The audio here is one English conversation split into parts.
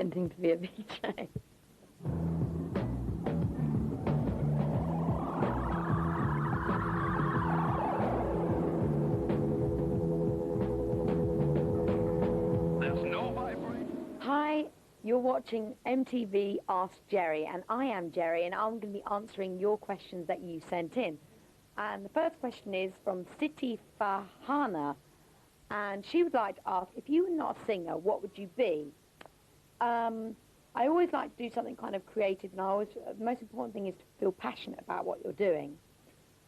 pretending to be a VJ. Hi, you're watching MTV Ask Geri, and I am Geri, and I'm going to be answering your questions that you sent in. And the first question is from Siti Fahana, and she would like to ask, if you were not a singer, what would you be? I always like to do something kind of creative, and the most important thing is to feel passionate about what you're doing.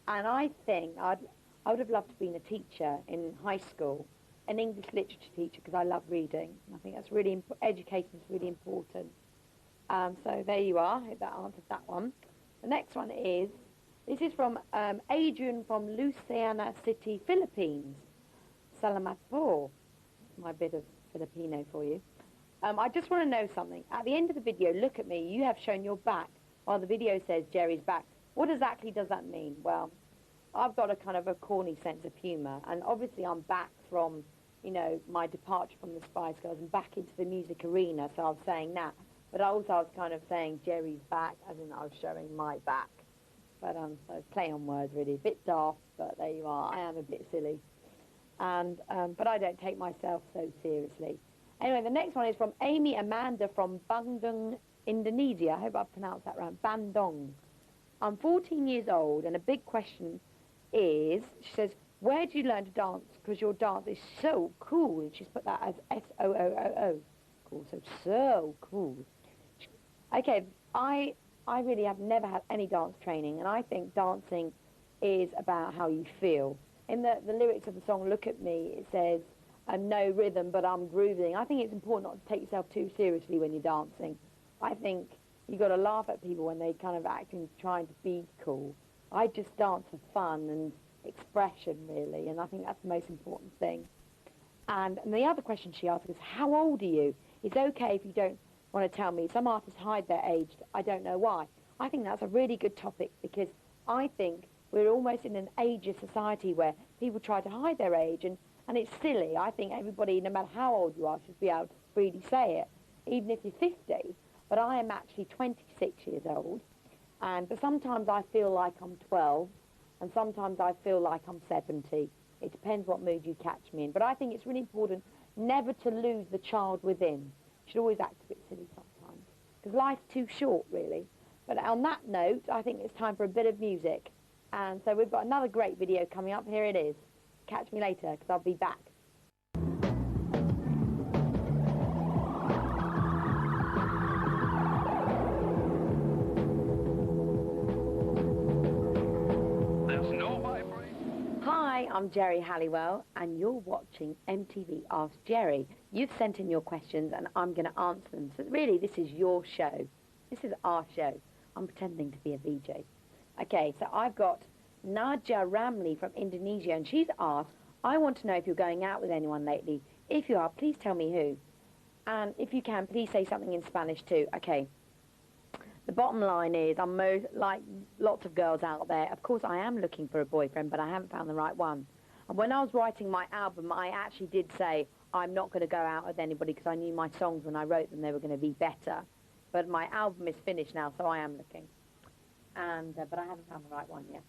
And I think I would have loved to have been a teacher in high school, an English literature teacher, because I love reading. I think that's really, education is really important. So there you are. I hope that answers that one. The next one is, this is from Adrian from Luciana City, Philippines. Salamat po. My bit of Filipino for you. I just want to know something. At the end of the video, look at me. You have shown your back while the video says Geri's back. What exactly does that mean? Well, I've got a kind of a corny sense of humour, and obviously I'm back from, you know, my departure from the Spice Girls and back into the music arena, so I was saying that. But also I was kind of saying Geri's back, as in I was showing my back. But so play on words really, a bit daft, but there you are. I am a bit silly. And but I don't take myself so seriously. Anyway, the next one is from Amy Amanda from Bandung, Indonesia. I hope I pronounced that right. Bandung. I'm 14 years old, and a big question is, she says, where do you learn to dance? Because your dance is so cool. And she's put that as S-O-O-O-O. Cool, so cool. Okay, I really have never had any dance training, and I think dancing is about how you feel. In the lyrics of the song, Look at Me, it says, no rhythm, but I'm grooving. I think it's important not to take yourself too seriously when you're dancing. I think you've got to laugh at people when they kind of acting, trying to be cool. I just dance for fun and expression, really, and I think that's the most important thing. And the other question she asked is, how old are you? It's okay if you don't want to tell me. Some artists hide their age. I don't know why. I think that's a really good topic, because I think we're almost in an ageist society where people try to hide their age, and it's silly. I think everybody, no matter how old you are, should be able to freely say it, even if you're 50. But I am actually 26 years old, but sometimes I feel like I'm 12, and sometimes I feel like I'm 70. It depends what mood you catch me in. But I think it's really important never to lose the child within. You should always act a bit silly sometimes, because life's too short, really. But on that note, I think it's time for a bit of music. And so we've got another great video coming up. Here it is. Catch me later, because I'll be back. Hi, I'm Geri Halliwell, and you're watching MTV Ask Geri. You've sent in your questions, and I'm going to answer them. So really, this is your show. This is our show. I'm pretending to be a VJ. Okay, so I've got Nadia Ramli from Indonesia, and she's asked, I want to know if you're going out with anyone lately. If you are, please tell me who. And if you can, please say something in Spanish too. Okay. The bottom line is, I'm like lots of girls out there. Of course, I am looking for a boyfriend, but I haven't found the right one. And when I was writing my album, I actually did say I'm not going to go out with anybody, because I knew my songs, when I wrote them, they were going to be better. But my album is finished now, so I am looking. And but I haven't found the right one yet.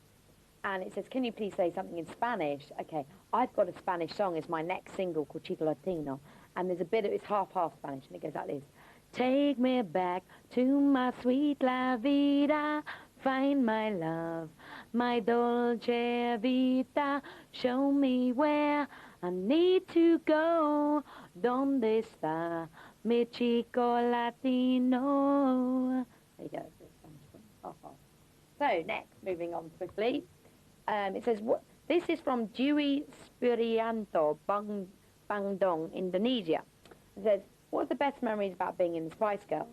And it says, can you please say something in Spanish? Okay, I've got a Spanish song. It's my next single called Chico Latino. And there's a bit of, it's half-half Spanish, and it goes like this. Take me back to my sweet la vida, find my love, my dolce vita, show me where I need to go, donde está mi chico latino. There you go. So next, moving on swiftly, it says, this is from Dewey Spirianto, Bandung, Indonesia. It says, what are the best memories about being in the Spice Girls?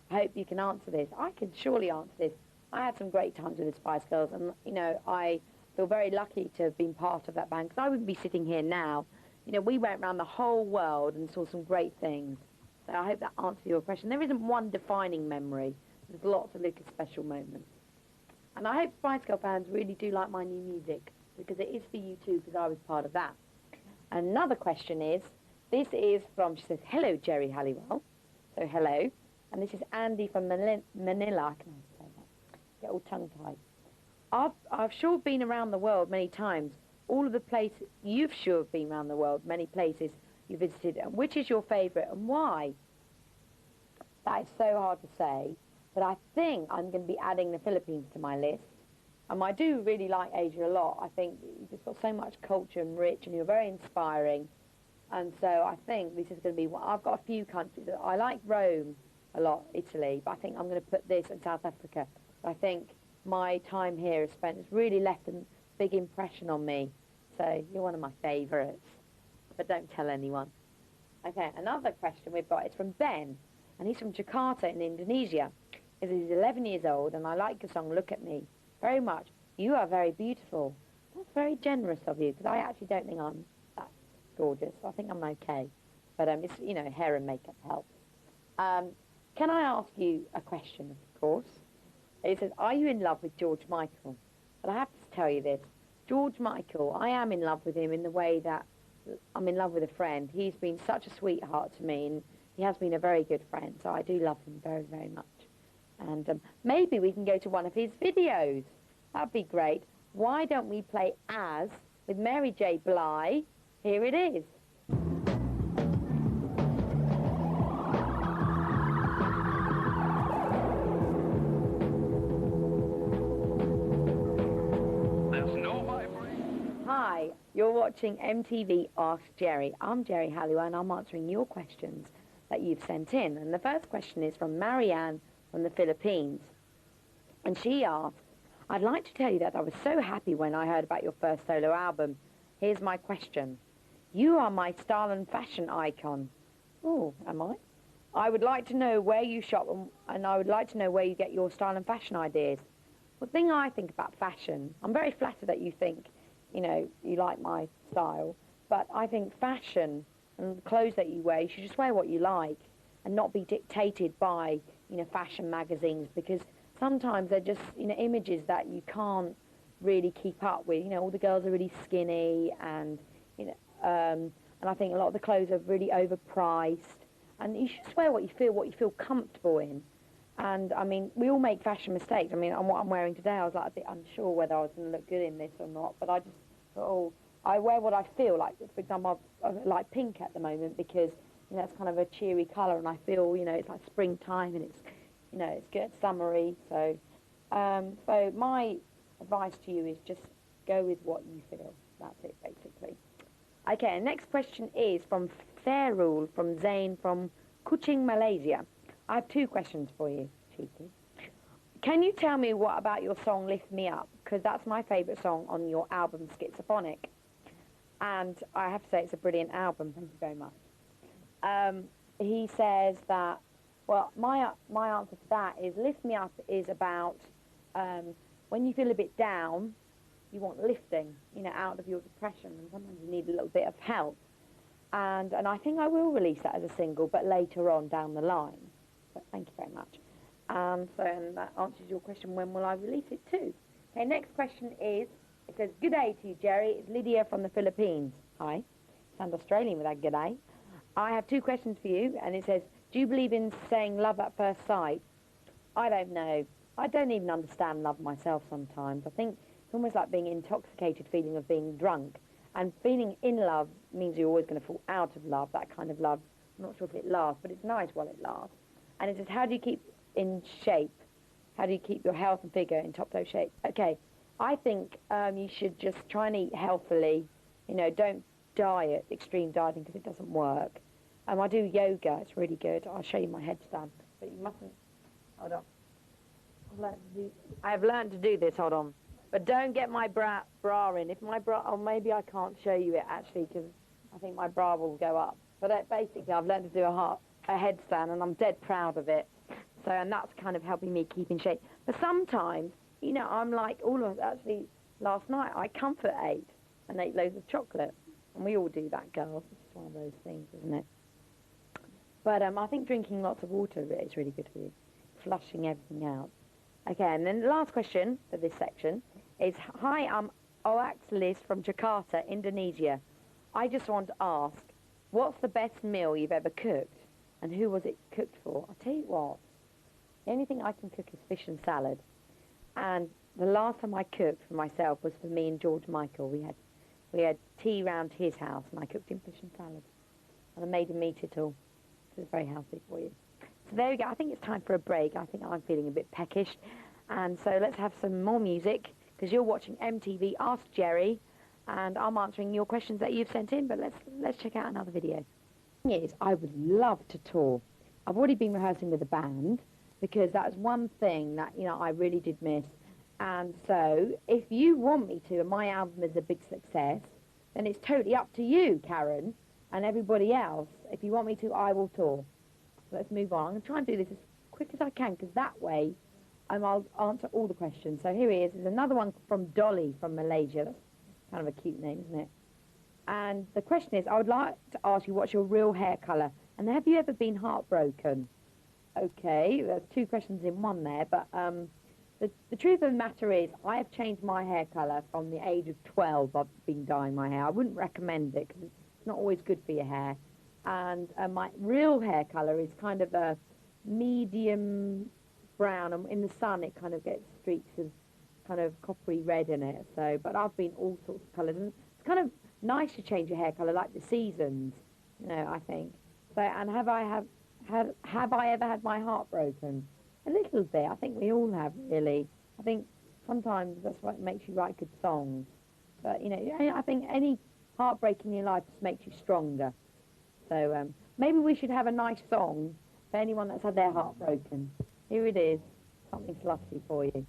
I hope you can answer this. I can surely answer this. I had some great times with the Spice Girls, and, you know, I feel very lucky to have been part of that band, because I wouldn't be sitting here now. You know, we went around the whole world and saw some great things. So I hope that answers your question. There isn't one defining memory. There's lots of little special moments. And I hope Spice Girl fans really do like my new music, because it is for you too, because I was part of that. Another question is, this is from, she says, hello, Geri Halliwell. So hello. And this is Andy from Manila. Can I say that? Get all tongue-tied. I've sure been around the world many times. All of the places, you've sure been around the world, many places you visited. And which is your favourite and why? That is so hard to say, but I think I'm going to be adding the Philippines to my list. I do really like Asia a lot. I think you've just got so much culture and rich, and you're very inspiring. And so I think this is going to be, I've got a few countries. I like Rome a lot, Italy, but I think I'm going to put this in South Africa. I think my time here has really left a big impression on me. So you're one of my favourites, but don't tell anyone. Okay, another question we've got is from Ben, and he's from Jakarta in Indonesia. He's 11 years old, and I like the song Look at Me very much. You are very beautiful. That's very generous of you, because I actually don't think I'm that gorgeous. I think I'm okay. But, it's, you know, hair and makeup helps. Can I ask you a question, of course? It says, are you in love with George Michael? But I have to tell you this. George Michael, I am in love with him in the way that I'm in love with a friend. He's been such a sweetheart to me, and he has been a very good friend, so I do love him very, very much. And maybe we can go to one of his videos. That'd be great. Why don't we play As with Mary J. Blige? Here it is. Hi, you're watching MTV Ask Geri. I'm Geri Halliwell, and I'm answering your questions that you've sent in. And the first question is from Marianne from the Philippines. And she asks, I'd like to tell you that I was so happy when I heard about your first solo album. Here's my question. You are my style and fashion icon. Oh, am I? I would like to know where you shop, and I would like to know where you get your style and fashion ideas. The thing I think about fashion, I'm very flattered that you think, you know, you like my style, but I think fashion and the clothes that you wear, you should just wear what you like and not be dictated by, you know, fashion magazines, because sometimes they're just, you know, images that you can't really keep up with. You know, all the girls are really skinny, and, you know, and I think a lot of the clothes are really overpriced, and you should just wear what you feel comfortable in. And, I mean, we all make fashion mistakes. I mean, on what I'm wearing today, I was like a bit unsure whether I was going to look good in this or not, but I just thought, oh, I wear what I feel like. For example, I like pink at the moment because, you know, it's kind of a cheery colour, and I feel, you know, it's like springtime, and it's, you know, it's good, summery. So, so my advice to you is just go with what you feel. That's it, basically. Okay, next question is from Fairul, from Zain, from Kuching, Malaysia. I have two questions for you, cheeky. Can you tell me what about your song Lift Me Up? Because that's my favourite song on your album Schizophrenic. And I have to say it's a brilliant album. Thank you very much. He says that, well, my answer to that is Lift Me Up is about when you feel a bit down, you want lifting, you know, out of your depression, and sometimes you need a little bit of help. And I think I will release that as a single, but later on down the line. But thank you very much. And that answers your question, when will I release it too? Okay, next question is, it says, good day to you, Geri. It's Lydia from the Philippines. Hi. Sound Australian with that good day. I have two questions for you, and it says, do you believe in saying love at first sight? I don't know. I don't even understand love myself sometimes. I think it's almost like being intoxicated, feeling of being drunk. And feeling in love means you're always going to fall out of love, that kind of love. I'm not sure if it lasts, but it's nice while it lasts. And it says, how do you keep in shape? How do you keep your health and figure in top-toe shape? Okay, I think you should just try and eat healthily. You know, don't diet, extreme dieting, because it doesn't work. I do yoga, it's really good. I'll show you my headstand, but you mustn't, hold on. I have learned to do this, hold on. But don't get my bra in. If my bra, or maybe I can't show you it actually, because I think my bra will go up. But basically, I've learned to do a headstand, and I'm dead proud of it. So, and that's kind of helping me keep in shape. But sometimes, you know, I'm like, actually, last night I comfort ate and ate loads of chocolate. And we all do that, girls. It's just one of those things, isn't it? But I think drinking lots of water is really good for you, flushing everything out. Okay, and then the last question for this section is, hi, I'm Oaxlis from Jakarta, Indonesia. I just want to ask, what's the best meal you've ever cooked? And who was it cooked for? I'll tell you what, the only thing I can cook is fish and salad. And the last time I cooked for myself was for me and George Michael. We had tea round his house, and I cooked him fish and salad. And I made him eat it all. So it's very healthy for you. So there we go. I think it's time for a break. I think I'm feeling a bit peckish. And so let's have some more music, because you're watching MTV Ask Geri, and I'm answering your questions that you've sent in, but let's check out another video. The thing is, I would love to tour. I've already been rehearsing with a band, because that's one thing that, I really did miss. And so, if you want me to, and my album is a big success, then it's totally up to you, Karen, and everybody else. If you want me to, I will tour. Let's move on. I'm going to try and do this as quick as I can, because that way I'll answer all the questions. So here he is. There's another one from Dolly from Malaysia. That's kind of a cute name, isn't it? And the question is, I would like to ask you, what's your real hair colour? And have you ever been heartbroken? Okay, there's two questions in one there, but the truth of the matter is, I have changed my hair colour from the age of 12. I've been dyeing my hair. I wouldn't recommend it, because it's not always good for your hair. And my real hair colour is kind of a medium brown, and in the sun it kind of gets streaks of kind of coppery red in it. So, but I've been all sorts of colours, and it's kind of nice to change your hair colour like the seasons, I think. So, and have I ever had my heart broken? A little bit. I think we all have, really. I think sometimes that's what makes you write good songs. But, I think any heartbreak in your life just makes you stronger. So maybe we should have a nice song for anyone that's had their heart broken. Here it is. Something fluffy for you.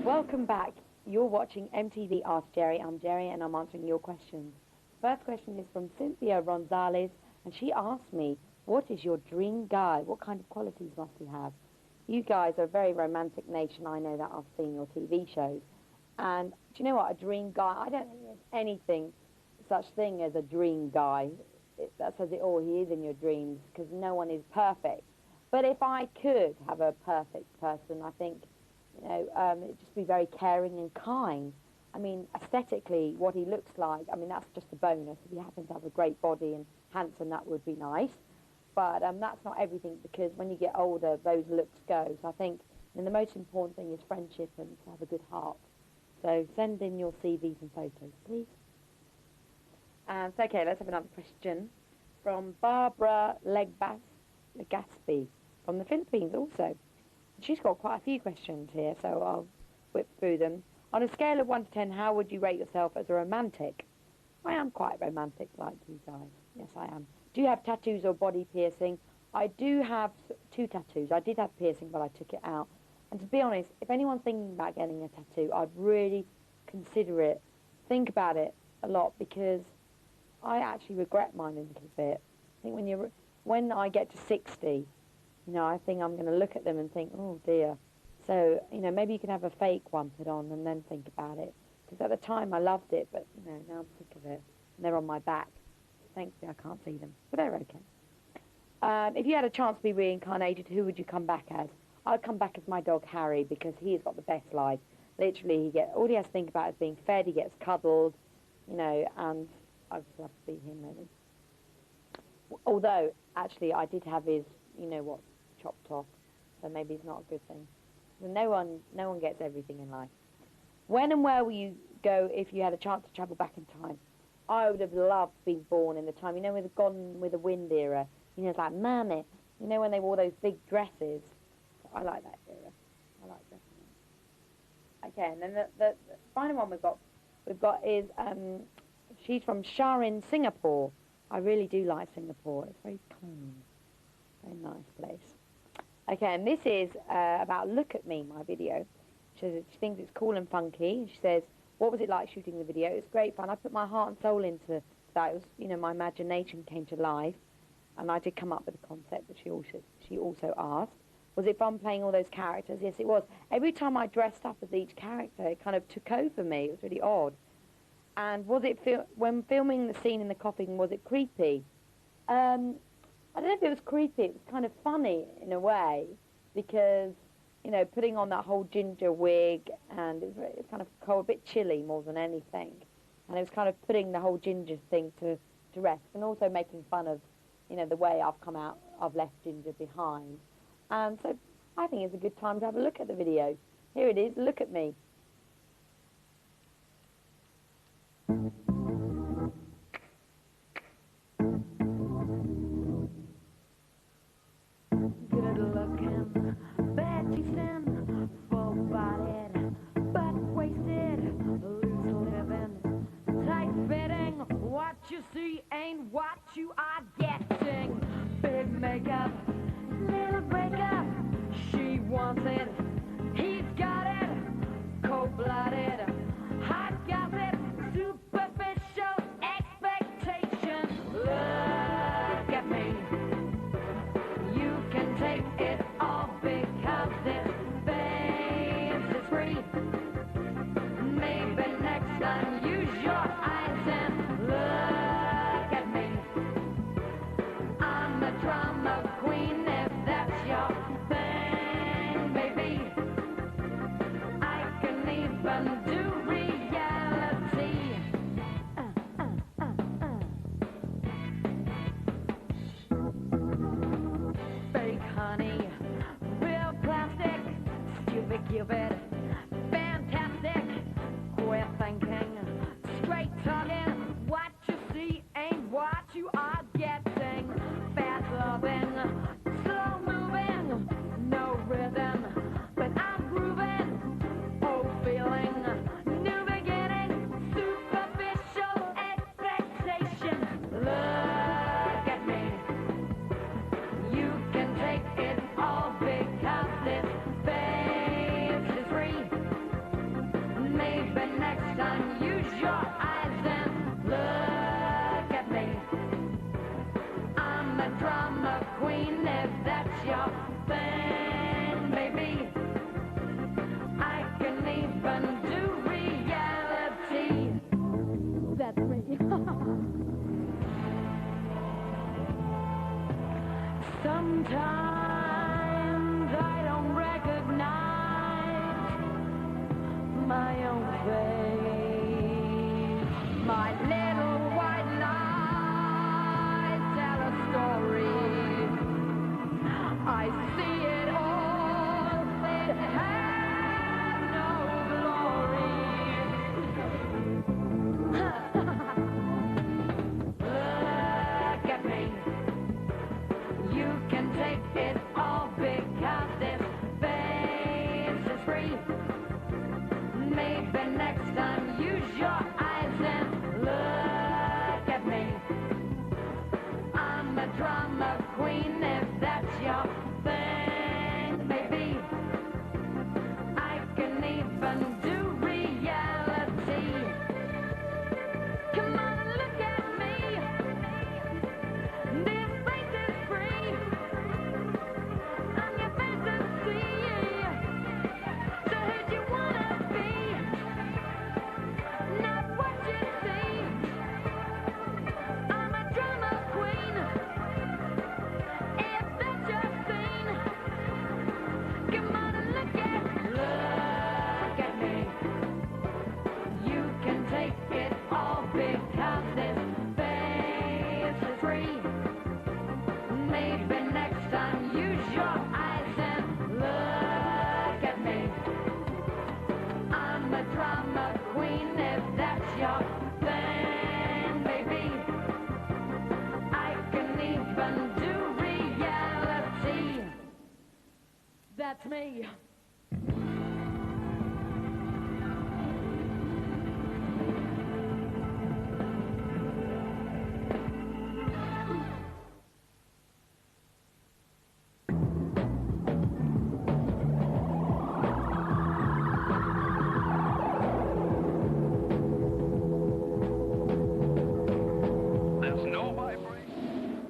Welcome back. You're watching MTV Ask Geri. I'm Geri, and I'm answering your questions. First question is from Cynthia Ronzalez, and she asked me, what is your dream guy? What kind of qualities must he have? You guys are a very romantic nation. I know that. I've seen your TV shows. And do you know what? A dream guy, I don't think there's anything such thing as a dream guy. That says it all. He is in your dreams, because no one is perfect. But if I could have a perfect person, I think, it'd just be very caring and kind. I mean, aesthetically, what he looks like, I mean, that's just a bonus. If he happens to have a great body and handsome, that would be nice. But that's not everything, because when you get older, those looks go. So I think the most important thing is friendship and to have a good heart. So send in your CVs and photos, please. And okay, let's have another question from Barbara Legaspi from the Philippines also. She's got quite a few questions here, so I'll whip through them. On a scale of 1 to 10, how would you rate yourself as a romantic? I am quite romantic, like you guys. Yes, I am. Do you have tattoos or body piercing? I do have 2 tattoos. I did have piercing, but I took it out. And to be honest, if anyone's thinking about getting a tattoo, I'd really consider it, think about it a lot, because I actually regret mine a little bit. I think when I get to 60, I think I'm going to look at them and think, oh dear. So, maybe you can have a fake one put on and then think about it. Because at the time I loved it, but, now I'm sick of it. And they're on my back. Thankfully I can't see them, but they're okay. If you had a chance to be reincarnated, who would you come back as? I'd come back as my dog Harry, because he has got the best life. Literally, all he has to think about is being fed, he gets cuddled, and I'd just love to be him, maybe. Although, actually, I did have his, chopped off, so maybe it's not a good thing. No one gets everything in life. When and where will you go if you had a chance to travel back in time? I would have loved being born in the time, with the Gone with the Wind era. It's like, Mammy, when they wore those big dresses. I like that era. I like that. Okay, and then the final one we've got is, she's from Sharin, Singapore. I really do like Singapore. It's very clean. Very nice place. Okay, and this is about Look at Me, my video. She thinks it's cool and funky. She says, what was it like shooting the video? It was great fun. I put my heart and soul into that. It was, my imagination came to life. And I did come up with a concept that she also asked. Was it fun playing all those characters? Yes, it was. Every time I dressed up as each character, it kind of took over me. It was really odd. And was it, when filming the scene in the coffin, was it creepy? I don't know if it was creepy. It was kind of funny in a way, because you know, putting on that whole ginger wig, and it was kind of cold, a bit chilly more than anything. And it was kind of putting the whole ginger thing to rest, and also making fun of, you know, the way I've come out, I've left ginger behind. And so I think it's a good time to have a look at the video. Here it is, look at me. Good looking, bad tasting, full bodied, but wasted, loose living, tight fitting. What you see ain't what you are getting. Big makeup, little breakup. She wants it, he's got it. Cold-blooded, hot gossip, superficial expectations. Look at me. You can take it all because this face is free. Maybe next time use your eyes and look at me. I'm the drama queen if that's your thing, baby. I can even do reality. Fake honey, real plastic, stupid cupid, fantastic, queer thinking, straight talking. What you see ain't what you are getting. Fast loving, slow moving, no rhythm, but I'm grooving. Old feeling, new beginning, superficial expectation. Look at me. You can take it all because this face is free. Maybe next time use your eyes and look at me. I'm the drama queen if that's your thing, baby. I can even do reality. That's me. Sometimes I don't recognize my own face. My little white lies tell a story. I see it all. It has no glory. Look at me. You can take it all because this face is free. Maybe next time use your eyes and look at me. I'm a drama queen if that's your thing, baby. I can even do reality. Come on and look at me. This face is free. I'm your fantasy. So who do you wanna be? Not what you see. I'm a drama queen. If that's your thing, come on and look at me. You can take it all because this face is free. Maybe next time use your eyes and look at me. I'm a drama queen if that's your thing, baby. I can even do reality. That's me.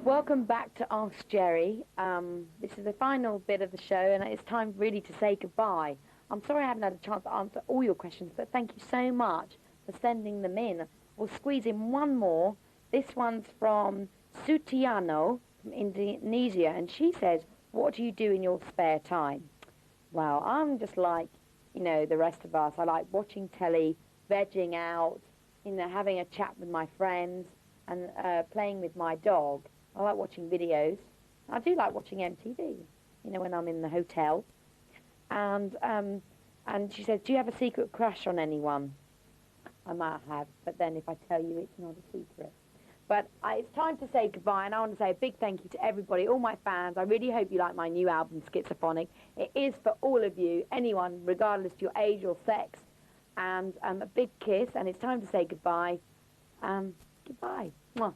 Welcome back to Ask Geri. This is the final bit of the show, and it's time really to say goodbye. I'm sorry I haven't had a chance to answer all your questions, but thank you so much for sending them in. We'll squeeze in one more. This one's from Sutiano from Indonesia, and she says, what do you do in your spare time? Well, I'm just like, the rest of us. I like watching telly, vegging out, having a chat with my friends and playing with my dog. I like watching videos. I do like watching MTV, when I'm in the hotel. And and she said, do you have a secret crush on anyone? I might have, but then if I tell you, it's not a secret. But it's time to say goodbye, and I want to say a big thank you to everybody, all my fans. I really hope you like my new album, Schizophonic. It is for all of you, anyone, regardless of your age or sex. And a big kiss, and it's time to say goodbye. Goodbye. Mwah.